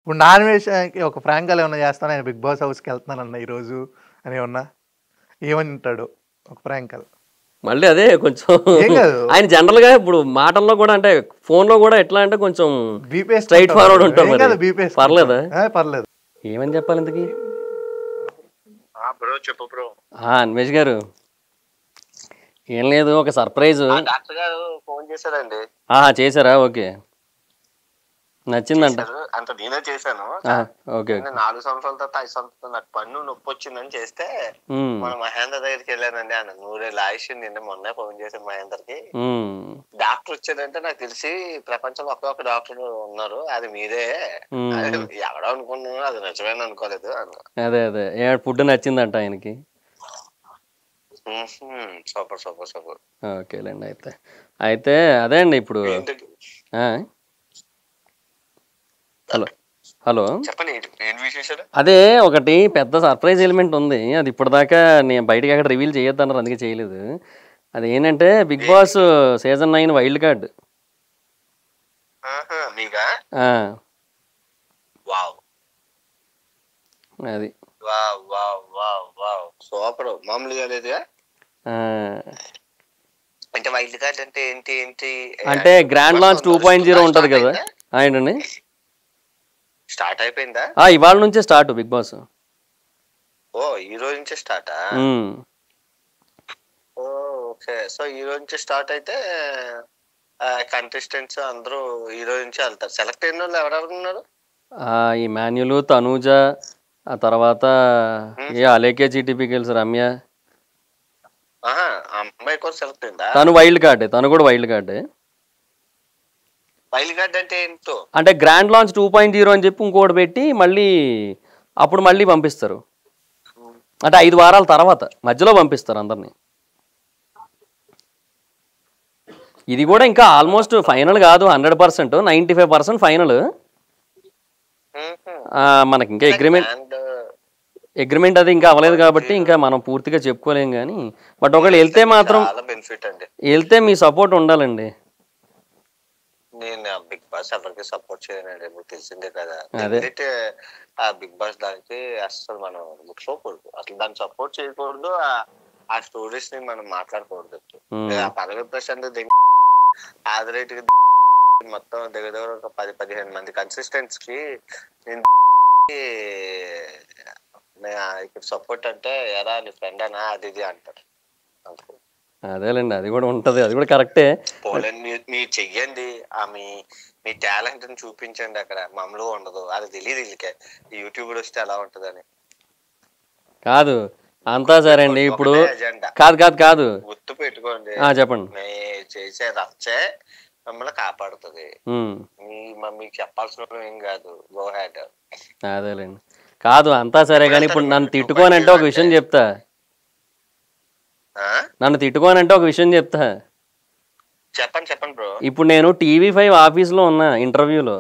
ఇప్పుడు నాన్ వేషానికి ఒక prank call ఏమన్నా చేస్తానా? నేను 'బిగ్ బాస్' హౌస్‌కెళ్తున్నానన్న ఈరోజు అని ఏమన్నా? ఏమంటాడు ఒక ప్రాంక్ కాల్? మళ్ళీ అదే కొంచెం ఏం కాదు. ఆయన జనరల్‌గా ఇప్పుడు మాటల్లో కూడా అంటే ఫోన్‌లో కూడా ఎట్లా అంటే కొంచెం స్ట్రెయిట్ బీపేసుకుంటాం ఫార్వర్డ్ కదా! ఉంటారు ఏం మరి. కాదు బీపేసుకుంటాం. పర్లేదా? పర్లేదు. ఏమని చెప్పాలి ఇంతకి? బ్రో చెప్పు బ్రో. అన్వేష్ గారు ఏం లేదు, ఒక సర్ప్రైజ్. డాక్టర్ గారు ఫోన్ చేశారండి. చేశారా? ఓకే, నచ్చిందంట. అంత నేనే చేశాను. ఓకే, 4 సంవత్సరాల తర్వాత 5 సంవత్సరాలు నాకు పన్ను నొప్పి వచ్చిందని చేస్తే మన మహేంద్ర దగ్గరికి వెళ్ళానండి. ఆయన 100 ఆయుష్ నిన్న మొన్నే ఫోన్ చేశాను మహేందర్కి. డాక్టర్ వచ్చారంటే నాకు తెలిసి ప్రపంచంలో ఒక్క డాక్టర్ ఉన్నారు, అది మీరే. ఎవడో అనుకున్నాను, అది నిజమేనా అనుకోలేదు. అదే అదే ఫుడ్ నచ్చిందంట ఆయనకి. Super super super. ఓకేలేండి. అయితే అదే అండి ఇప్పుడు. హలో చెప్పండి, ఏంటి విశేషాలు? అదే ఒకటి పెద్ద సర్ప్రైజ్ ఎలిమెంట్ ఉంది, అది ఇప్పటిదాకా నేను బయటకి ఎక్కడ రివీల్ చేయొద్దన్నారు, అందుకే చేయలేదు. అది ఏంటంటే Bigg Boss season 9 wild card. అది సూపర్, మామూలుగా లేదు. అంటే వైల్డ్ కార్డ్ అంటే ఏంటి ఏంటి అంటే గ్రాండ్ లాంచ్ 2.0 ఉంటది కదా ఆయనని. స్టార్ట్ అయిపోయిందా? ఇవాళ నుంచే స్టార్ట్ బిగ్ బాస్. ఓ ఈ రోజు నుంచే స్టార్టా? ఓకే, సో ఈ రోజు నుంచి స్టార్ట్ అయితే కంటెస్టెంట్స్ అందరూ ఈ రోజు నుంచి వెళ్తారు. సెలెక్ట్ అయిన వాళ్ళు ఎవరెవరు ఉన్నారు? ఈ మాన్యులు, తనూజ, ఆ తర్వాత అలేకే జీటీపీకి వెళ్ళి రమ్య. అమ్మాయి కూడా సెలెక్ట్ అయిందా? తను వైల్డ్ కార్డే, తను కూడా వైల్డ్ కార్డే. వైల్డ్ కార్డ్ అంటే ఏంటో? అంటే గ్రాండ్ లాంచ్ 2.0 అని చెప్పి ఇంకోటి పెట్టి మళ్ళీ అప్పుడు మళ్ళీ పంపిస్తారు. అంటే 5 వారాల తర్వాత మధ్యలో పంపిస్తారు అందరినీ. ఇది కూడా ఇంకా ఆల్మోస్ట్ ఫైనల్ కాదు, 100%, 95% ఫైనల్. మనకి ఇంకా అగ్రిమెంట్ అది ఇంకా అవ్వలేదు కాబట్టి ఇంకా మనం పూర్తిగా చెప్పుకోలేం కానీ, బట్ ఒకవేళ వెళ్తే మాత్రం వెళ్తే మీ సపోర్ట్ ఉండాలండి. నేను బిగ్ బాస్ ఎవరికి సపోర్ట్ చేయనండి, మీకు తెలిసిందే కదా. ఆ బిగ్ బాస్ దానికి అసలు మనం ముట్టుకోకూడదు, అసలు దాన్ని సపోర్ట్ చేయకూడదు. ఆ స్టోరీస్ ని మనం మాట్లాడకూడదు. ఆ పదవి ప్రశాంత్ ఆదరేట్ మొత్తం దగ్గర దగ్గర ఒక 10-15 మంది కన్సిస్టెంట్స్ కి నేను ఇక్కడ సపోర్ట్ అంటే ఎరా నీ ఫ్రెండ్ అనా అది ఇది అంటారు. అదేలేండి, అది కూడా ఉంటది, అది కూడా కరెక్టే. పోలేండి, మీరు చెయ్యండి, మీ టాలెంట్ ని చూపించండి, అక్కడ మామూలుగా ఉండదు. అది తెలియదు వీళ్ళకే యూట్యూబ్ వస్తే ఎలా ఉంటదని. కాదు అంతా సరే అండి. ఇప్పుడు కాదు గుర్తు పెట్టుకోండి, చెప్పండి. చేసే రచ్చే మిమ్మల్ని కాపాడుతుంది. మీకు చెప్పాల్సిన ఏం కాదు, గో హెడ్. అదేలేండి, కాదు అంతా సరే కానీ ఇప్పుడు నన్ను తిట్టుకోనంటే ఒక విషయం చెప్తా. చెప్పండి బ్రో. ఇప్పుడు నేను TV5 ఆఫీస్లో ఉన్నా ఇంటర్వ్యూలో.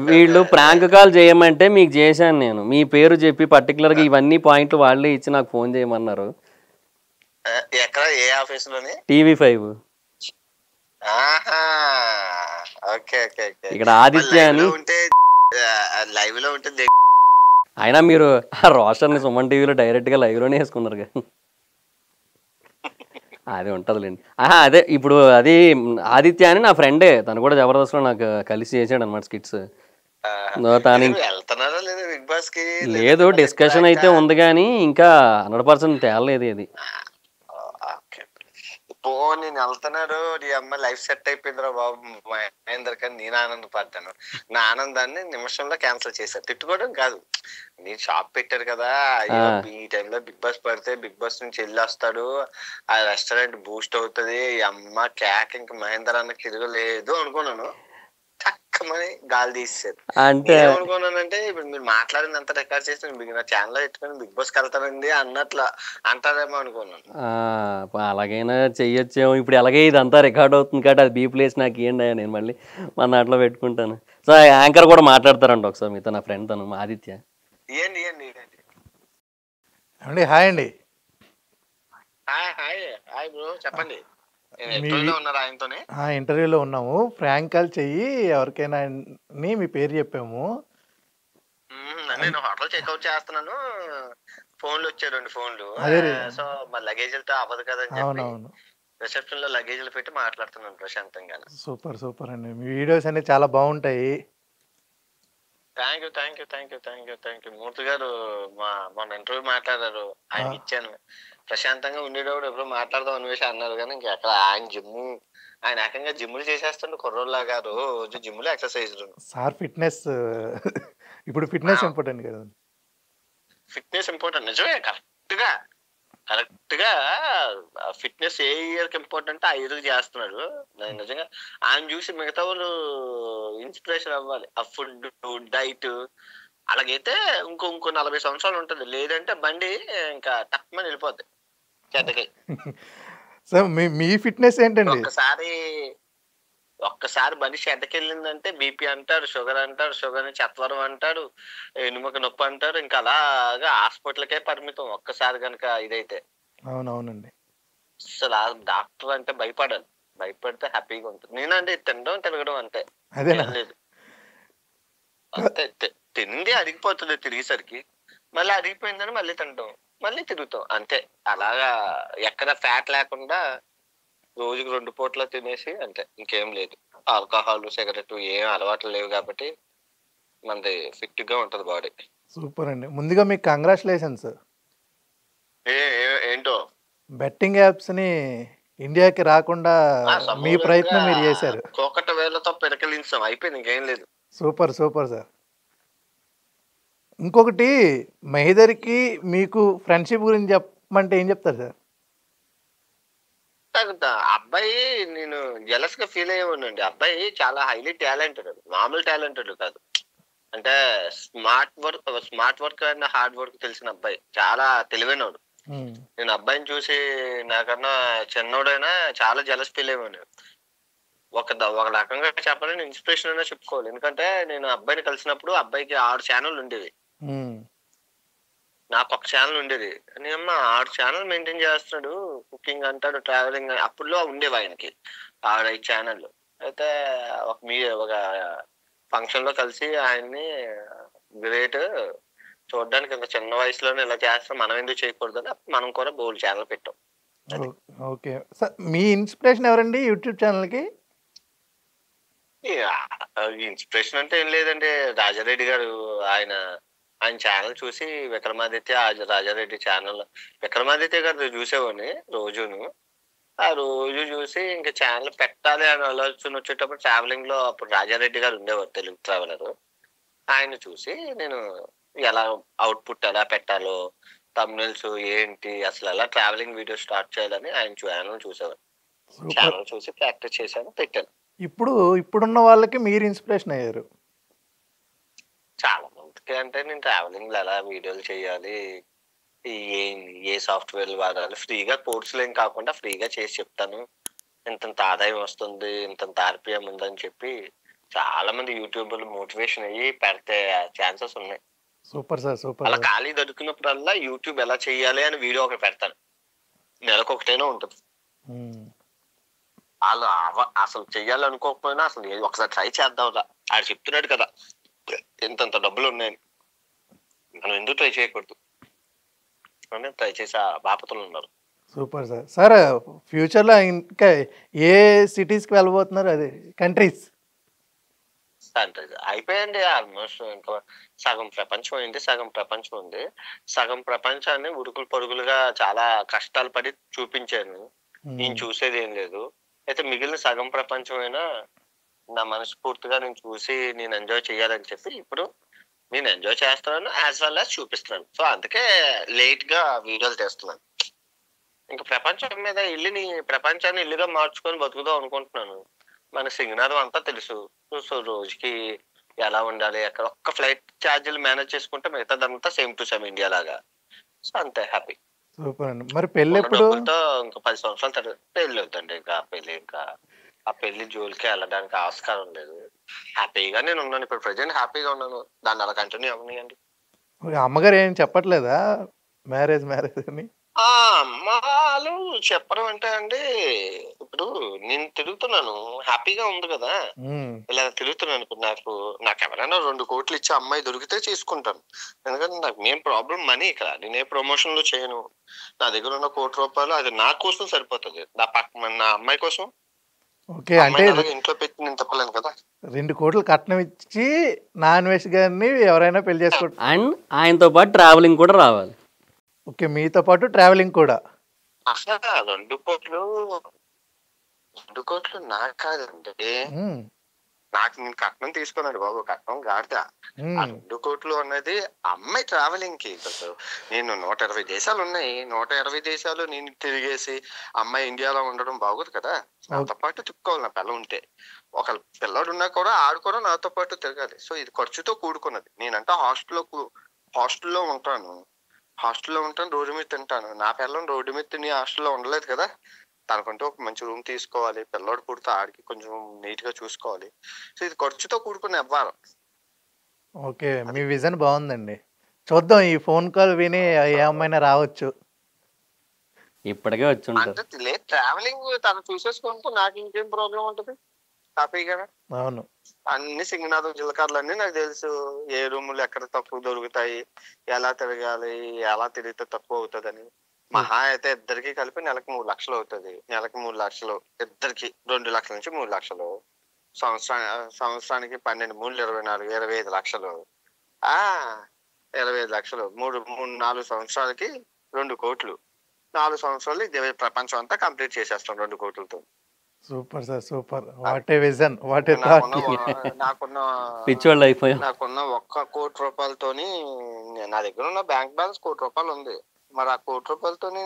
వీళ్ళు ప్రాంక్ కాల్ చేయమంటే మీకు చేశాను నేను. మీ పేరు చెప్పి పర్టికులర్గా ఇవన్నీ పాయింట్లు వాళ్ళే ఇచ్చి నాకు ఫోన్ చేయమన్నారు. ఎక్కడ, ఏ ఆఫీస్ లోని? TV5. ఇక్కడ ఆదిత్య అని లైవ్ లో ఉంటే అయినా మీరు రోషర్ని సుమన్ టీవీలో డైరెక్ట్గా లైవ్లోనే వేసుకున్నారు కదా, అది ఉంటుందిలేండి. అదే ఇప్పుడు అది ఆదిత్య అని నా ఫ్రెండే, తను కూడా జబర్దస్త్లో నాకు కలిసి చేసాడు అనమాట స్కిట్స్. లేదు, డిస్కషన్ అయితే ఉంది కానీ ఇంకా 100% తేలలేదు ఇది. నేను వెళ్తున్నాడు, నీ అమ్మాయి లైఫ్ సెట్ అయిపోయిందిరా బాబు మహేందర్ కానీ నేను ఆనందపడ్డాను. నా ఆనందాన్ని నిమిషంలో క్యాన్సిల్ చేశారు. తిట్టుకోవడం కాదు, నేను షాప్ పెట్టారు కదా, ఈ టైంలో బిగ్ బాస్ పడితే బిగ్ బాస్ నుంచి వెళ్ళి వస్తాడు, ఆ రెస్టారెంట్ బూస్ట్ అవుతుంది, అమ్మ క్యాక్ ఇంక మహేందర్ అన్న తిరగలేదు అనుకున్నాను. చక్కమని గాలి తీసేది. అంటే ఏమనుకున్నానంటే ఇప్పుడు మీరు మాట్లాడింది అంతా రికార్డ్ చేసి నా ఛానల్ పెట్టుకుని బిగ్ బాస్కి వెళ్తానండి అన్నట్లు అంటారేమో అనుకున్నాను. అలాగైనా చెయ్యొచ్చేమో. ఇప్పుడు అలాగే ఇదంతా రికార్డ్ అవుతుంది కాబట్టి అది బీ ప్లేస్ నాకు ఇవ్వండి, నేను మళ్ళీ మన దాంట్లో పెట్టుకుంటాను. సో యాంకర్ కూడా మాట్లాడతారంట ఒకసారి మీతో, నా ఫ్రెండ్ తను ఆదిత్య. హాయ్ అండి. హాయ్ బ్రో, చెప్పండి. నేను మీ ఇంటర్వ్యూలో ఉన్నారు ఆయనతోనే. ఇంటర్వ్యూలో ఉన్నాము. ఫ్రాంక్ కాల్ చెయ్యి ఎవరికైనా అని మీ పేరు చెప్పాము. నేను హోటల్ చెక్అవుట్ చేస్తున్నాను, ఫోన్లు వచ్చాయి 2 ఫోన్లు. అదే సో మరి లగేజ్లతో అవ్వదు కదా అని చెప్పి అవునవును. రిసెప్షన్ లో లగేజ్లు పెట్టి మాట్లాడుతున్నాను ప్రశాంతంగా. సూపర్ సూపర్ అండి. మీ వీడియోస్ అన్ని చాలా బాగుంటాయి. Thank you, thank you, thank you, thank you, thank you. Murthy గారు మొన్న ఇంటర్వ్యూ మాట్లాడారు, ఆయన ఇచ్చాను. ప్రశాంతంగా ఉండేటప్పుడు ఎప్పుడు మాట్లాడదాం అనివేసి అన్నారు, కానీ ఇంకా అక్కడ ఆయన ఏకంగా జిమ్లు చేసేస్తుండే కుర్రోళ్ళగా, రోజు జిమ్లు ఎక్సర్సైజ్లు. సార్ ఫిట్నెస్ ఇప్పుడు ఫిట్నెస్ ఇంపార్టెంట్ కదా. ఫిట్నెస్ ఇంపార్టెంట్, నిజమే. కరెక్ట్ గా ఫిట్నెస్ ఏ ఇయర్ కి ఇంపార్టెంట్ ఆ ఇయర్ చేస్తున్నాడు. నిజంగా ఆయన చూసి మిగతా వాళ్ళు ఇన్స్పిరేషన్ అవ్వాలి. ఆ ఫుడ్, డైట్ అలాగైతే ఇంకో 40 సంవత్సరాలు ఉంటుంది. లేదంటే బండి ఇంకా తక్కువ వెళ్ళిపోద్ది చెడ్డకి. సో మీ ఫిట్నెస్ ఏంటండి? ఒక్కసారి బండి చెడ్డకెళ్ళిందంటే బీపీ అంటాడు, షుగర్ అంటాడు, షుగర్ చత్వరం అంటాడు, ఎనుముక నొప్పి అంటాడు. ఇంకా అలాగా హాస్పిటల్కే పరిమితం ఒక్కసారి కనుక ఇదైతే. అవునవునండి. అసలు డాక్టర్ అంటే భయపడాలి. భయపడితే హ్యాపీగా ఉంటుంది. నేనంటే తినడం తిరగడం అంతే, లేదు అంతే. తిండి అరిగిపోతుంది తిరిగేసరికి, మళ్ళీ అరిగిపోయిందని మళ్ళీ తింటాం, మళ్ళీ తిరుగుతాం అంతే. అలాగా ఎక్కడ ఫ్యాట్ లేకుండా రోజుకి 2 పూట్ల తినేసి అంతే, ఇంకేం లేదు. ఆల్కహాల్, సిగరెట్ ఏం అలవాట్లు లేవు కాబట్టి మనది ఫిట్ గా ఉంటది బాడీ. సూపర్ అండి. ముందుగా మీకు కంగ్రాచులేషన్స్. ఏంటో బెట్టింగ్ యాప్స్ ని ఇండియాకి రాకుండా మీ ప్రయత్నం మీరు చేశారు. కోకట వేలతో పెరకలించాం, అయిపోయింది, ఇంకేం లేదు. Super super sir. ఇంకొకటి, మహేదర్కి మీకు ఫ్రెండ్షిప్ గురించి చెప్పమంటే ఏం చెప్తారు సార్? అబ్బాయి నేను జెలస్ గా ఫీల్ అయ్యేవాడినండి. అబ్బాయి చాలా హైలీ టాలెంటెడ్, మామూలు టాలెంటెడ్ కాదు. అంటే smart work and hard work తెలిసిన అబ్బాయి, చాలా తెలివైనవాడు. నేను అబ్బాయిని చూసి నాకన్నా చిన్నోడైనా చాలా జెలస్ ఫీల్ అయ్యేవాడిని. ఒక రకంగా చెప్పాలని ఇన్స్పిరేషన్ అయినా చెప్పుకోవాలి. ఎందుకంటే నేను అబ్బాయిని కలిసినప్పుడు అబ్బాయికి 6 ఛానల్ ఉండేవి, నాకు 1 ఛానల్ ఉండేది. అని 6 ఛానల్ మెయింటైన్ చేస్తున్నాడు, కుకింగ్ అంటాడు, ట్రావెలింగ్. అప్పుడులో ఉండేవి ఆయనకి 6-5 ఛానల్. అయితే ఒక ఫంక్షన్ లో కలిసి ఆయన్ని, గ్రేట్, చూడడానికి ఇంత చిన్న వయసులోనే ఇలా చేస్తాం, మనం ఎందుకు చేయకూడదు అని మనం కూడా బోల్డ్ ఛానల్ పెట్టాం. Okay sir. మీ ఇన్స్పిరేషన్ ఎవరండి యూట్యూబ్ ఛానల్కి? ఇన్స్పిరేషన్ అంటే ఏం లేదండి, రాజారెడ్డి గారు. ఆయన ఛానల్ చూసి విక్రమాదిత్య, రాజారెడ్డి ఛానల్, విక్రమాదిత్య గారు చూసేవాడిని రోజును. ఆ రోజు చూసి ఇంకా ఛానల్ పెట్టాలి అని ఆలోచన వచ్చేటప్పుడు ట్రావెలింగ్ లో అప్పుడు రాజారెడ్డి గారు ఉండేవారు, తెలుగు ట్రావెలర్. ఆయన చూసి నేను ఎలా అవుట్పుట్ ఎలా పెట్టాలో, థంబ్నెయిల్స్ ఏంటి, అసలు ఎలా ట్రావెలింగ్ వీడియో స్టార్ట్ చేయాలని ఆయన ఛానల్ చూసేవారు. ఛానల్ చూసి ప్రాక్టీస్ చేశాను, పెట్టాను. ఇప్పుడున్న వాళ్ళకి మీరు ఇన్స్పిరేషన్ అయ్యారు. చాలా మందికి అంటే నేను ట్రావెలింగ్ లో ఎలా వీడియోలు చేయాలి, ఏ సాఫ్ట్వేర్లు వాడాలి, ఫ్రీగా కోర్సులు ఏం కాకుండా ఫ్రీగా చేసి చెప్తాను. ఇంతంత ఆదాయం వస్తుంది, ఇంతంత ఆర్పిఎం ఉందని చెప్పి చాలా మంది యూట్యూబర్లు మోటివేషన్ అయ్యి పెడితే ఛాన్సెస్ ఉన్నాయి. Super sir, super. అలా ఖాళీ దొరికినప్పుడల్లా యూట్యూబ్ ఎలా చేయాలి అని వీడియో ఒకటి పెడతాను, నెలకు ఒకటైనా ఉంటుంది. వాళ్ళు అసలు చెయ్యాలనుకోకపోయినా అసలు ఒకసారి ట్రై చేద్దాం, ఆయన చెప్తున్నాడు కదా ఇంతంత డబ్బులు ఉన్నాయని, మనం ఎందుకు ట్రై చేయకూడదు అని ట్రై చేసే బాపతులు ఉన్నారు. Super sir. సార్ ఫ్యూచర్లో ఇంకా ఏ సిటీస్కి వెళ్ళబోతున్నారు? అదే కంట్రీస్ అయిపోయింది ఆల్మోస్ట్. ఇంకా సగం ప్రపంచం అయింది, సగం ప్రపంచం ఉంది. సగం ప్రపంచాన్ని ఉరుకులు పరుగులుగా చాలా కష్టాలు పడి చూపించాను, నేను చూసేది ఏం లేదు. అయితే మిగిలిన సగం ప్రపంచం అయినా నా మనస్ఫూర్తిగా నేను చూసి నేను ఎంజాయ్ చేయాలని చెప్పి ఇప్పుడు నేను ఎంజాయ్ చేస్తున్నాను, యాజ్ వెల్ యాజ్ చూపిస్తున్నాను. సో అందుకే లేట్ గా వీడియోలు తీస్తున్నాను. ఇంకా ప్రపంచం మీద ప్రపంచాన్ని ఇల్లుగా మార్చుకొని బతుకుదాం అనుకుంటున్నాను. మన సింగనారం అంతా తెలుసు. సో రోజుకి ఎలా ఉండాలి, ఎక్కడ ఒక్క ఫ్లైట్ ఛార్జీలు మేనేజ్ చేసుకుంటే మిగతాదంతా సేమ్ టు సేమ్ ఇండియా లాగా. సో అంతే, హ్యాపీ. సూపర్ అండి. మరి పెళ్లి ఎప్పుడు? ఇంకా 10 సంవత్సరాల తర్వాత పెళ్లి అవుతుంది. ఇంకా ఆ పెళ్లి జోలికి వెళ్ళడానికి ఆస్కారం లేదు. హ్యాపీగా నేను ఉన్నాను, ఇప్పుడు ప్రెజెంట్ హ్యాపీగా ఉన్నాను. దాన్ని అలా కంటిన్యూ అవ్వనియండి. అమ్మగారు ఏం చెప్పట్లేదా మ్యారేజ్ అని? అమ్మాలు చెప్పడం అంటే అండి, ఇప్పుడు నేను తిరుగుతున్నాను, హ్యాపీగా ఉంది కదా. ఉమ్, ఇలా తిరుగుతున్నాను. ఇప్పుడు నాకు ఎవరైనా 2 కోట్లు ఇచ్చే అమ్మాయి దొరికితే చేసుకుంటాను. ఎందుకంటే నాకు మెయిన్ ప్రాబ్లం మనీ. ఇక్కడ నేను ఏ ప్రమోషన్లు చేయను. నా దగ్గర ఉన్న ₹1,00,00,000 అది నా కోసం సరిపోతుంది. నా అమ్మాయి కోసం ఓకే. అంటే అమ్మాయిని అలాగే ఇంట్లో పెట్టి నేను తప్పలేను కదా. 2 కోట్లు కట్నం ఇచ్చి నాన్ వెజ్ గారిని ఎవరైనా పెళ్లి చేసుకుంటారు. అండ్ ఆయనతో పాటు ట్రావెలింగ్ కూడా రావాలి. ఓకే, మీతో పాటు ట్రావెలింగ్ కూడా. అసలు 2 కోట్లు నాకు కాదండి. ఉమ్, నేను కట్నం తీసుకున్నాడు బాబు, కట్నం గాడిద. ఆ 2 కోట్లు అన్నది అమ్మాయి ట్రావెలింగ్ కి. ఇప్పుడు నేను 120 దేశాలు ఉన్నాయి, 120 దేశాలు నేను తిరిగేసి అమ్మాయి ఇండియాలో ఉండడం బాగోదు కదా. నాతో పాటు తిప్పుకోవాలి నా పిల్ల ఉంటే. ఒక పిల్లడు ఉన్నా కూడా ఆడు కూడా నాతో పాటు తిరగాలి. సో ఇది ఖర్చుతో కూడుకున్నది. నేనంటే హాస్టల్లో ఉంటాను, రోడ్డు మీద తింటాను. నా పిల్లం రోడ్డు మీద తిని హాస్టల్లో ఉండలేదు కదా. తనకంటూ ఒక మంచి రూమ్ తీసుకోవాలి, పిల్లోడు పుడితే ఆడికి కొంచెం నీట్ గా చూసుకోవాలి. సో ఇది ఖర్చుతో కూడుకున్న వ్యవహారం. ఓకే, మీ విజన్ బాగుందండి. చూద్దాం, ఈ ఫోన్ కాల్ విని ఏ అమ్మాయినా రావచ్చు. ఇప్పటికే వచ్చి ఉంటారు. అంటే లేదు, ట్రావెలింగ్ తను చూసేసుకుంటూ నాకు ఇంకేం ప్రాబ్లం ఉంటది, హ్యాపీగా. అవును. అన్ని సింగనాథం జిలకర్లన్నీ నాకు తెలుసు. ఏ రూములు ఎక్కడ తక్కువ దొరుకుతాయి, ఎలా తిరగాలి, ఎలా తిరిగితే తక్కువ అవుతుందని. మహా అయితే ఇద్దరికి కలిపి నెలకు 3 లక్షలు అవుతుంది. నెలకు 3 లక్షలు, ఇద్దరికి 2 లక్షల నుంచి 3 లక్షలు. సంవత్సరానికి 12 3 24 25 లక్షలు. 25 లక్షలు 4 సంవత్సరాలకి 2 కోట్లు. 4 సంవత్సరాలు ప్రపంచం అంతా కంప్లీట్ చేసేస్తాం 2 కోట్లతో. Super sir, super. What a vision, what a thought. నాకున్న పిచ్చోళ్ళు అయిపోయాం. నాకున్న ₹1,00,00,000తోని నా దగ్గర ఉన్న బ్యాంక్ బ్యాలెన్స్ ₹1,00,00,000 ఉంది. మరి ఆ ₹1,00,00,000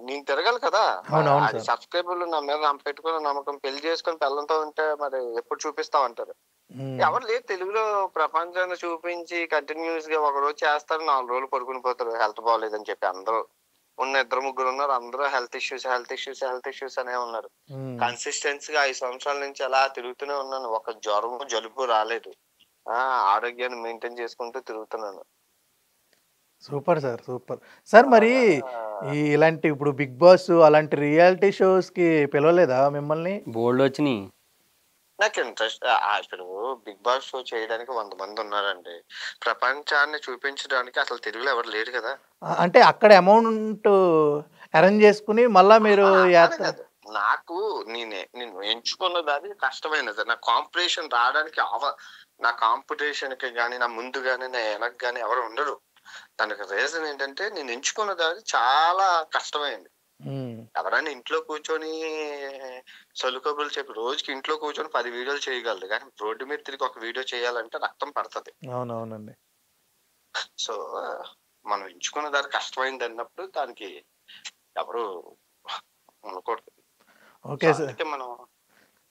నేను తిరగాలి కదా. అది సబ్స్క్రైబర్లు నా మీద పెట్టుకుని నమ్మకం, పెళ్లి చేసుకుని పిల్లలతో ఉంటే మరి ఎప్పుడు చూపిస్తామంటారు. ఎవరు లేదు తెలుగులో ప్రపంచాన్ని చూపించి కంటిన్యూస్ గా ఒక రోజు చేస్తారు, 4 రోజులు పడుకుని పోతారు హెల్త్ బాగోలేదని చెప్పి. అందరూ ఉన్న 2-3 ఉన్నారు, అందరూ హెల్త్ ఇష్యూస్ అనే ఉన్నారు. కన్సిస్టెన్సీ గా 5 సంవత్సరాల నుంచి అలా తిరుగుతూనే ఉన్నాను. ఒక జ్వరం జలుబు రాలేదు. ఆరోగ్యాన్ని మెయింటైన్ చేసుకుంటూ తిరుగుతున్నాను. Super sir, super sir. మరి ఇలాంటి ఇప్పుడు బిగ్ బాస్ అలాంటి రియాలిటీ షోస్ కి పిలవలేదా మిమ్మల్ని? బోల్డ్ వచ్చినాయి. నాకు ఇంట్రెస్ట్. ఇప్పుడు బిగ్ బాస్ షో చేయడానికి 100 మంది ఉన్నారండి. ప్రపంచాన్ని చూపించడానికి అసలు తెలుగులో ఎవరు లేరు కదా. అంటే అక్కడ అమౌంట్ అరేంజ్ చేసుకుని మళ్ళా మీరు నాకు నేను ఎంచుకున్న దాన్ని కష్టమైనది. నా కాంపిటీషన్ రావడానికి నా కాంపిటీషన్ కి గానీ, నా ముందు గానీ, నా వెనక గానీ ఎవరు ఉండరు. దానికి రీజన్ ఏంటంటే నేను ఎంచుకున్న దాన్ని చాలా కష్టమైంది. ఎవరైనా ఇంట్లో కూర్చొని సొలుకబులు చెప్పి రోజుకి ఇంట్లో కూర్చొని 10 వీడియోలు చేయగలరు, కానీ రోడ్డు మీద తిరిగి ఒక వీడియో చేయాలంటే రక్తం పడుతుంది. అవునవునండి. సో మనం ఎంచుకున్న దాన్ని కష్టమైంది అన్నప్పుడు దానికి ఎవరు ఉండకూడదు. ఓకే సార్,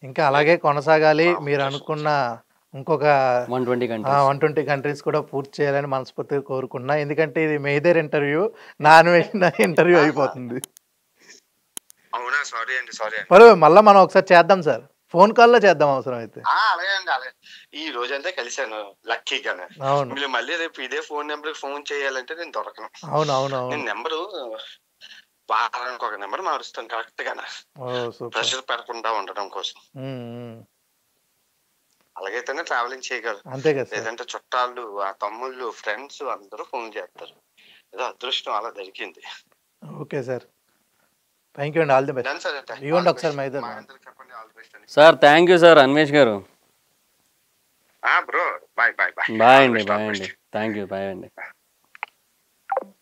ఇంకా అలాగే కొనసాగాలి. మీరు అనుకున్న ఇంకొక 120 కంట్రీస్ కూడా పూర్తి చేయాలని మనస్ఫూర్తిగా కోరుకున్నా. ఎందుకంటే ఇది major interview, non veg interview అయిపోతుంది. అవునా? సారీ అండి. పర్వాలేదు, మళ్ళీ మనం ఒకసారి చేద్దాం సార్, ఫోన్ కాల్లో చేద్దాం అవసరం అయితే. అలాగే అండి, అలాగే. ఈ రోజంతా కలిసాను లక్కీగానే. మీరు మళ్ళీ రేపు ఇదే ఫోన్ నెంబర్ ఫోన్ చేయాలంటే నేను దొరకను. అవునవును. నేను నెంబరు వారానికి ఒక నెంబర్ మారుస్తాను కరెక్ట్ గానే, ప్రెషర్ పెట్టకుండా ఉండడం కోసం. అలాగైతేనే ట్రావెలింగ్ చేయగలరు. అంతే కదా. లేదంటే చుట్టాలు, ఆ తమ్ముళ్ళు, ఫ్రెండ్స్ అందరూ ఫోన్ చేస్తారు. ఏదో అదృష్టం అలా జరిగింది. ఓకే సార్, థ్యాంక్ యూ అండి. All the best. ఇవ్వండి ఒకసారి Maidan. Sir thank you sir, Anvesh గారు. బ్రో బాయ్ బాయ్ అండి. Thank you. బాయ్ అండి.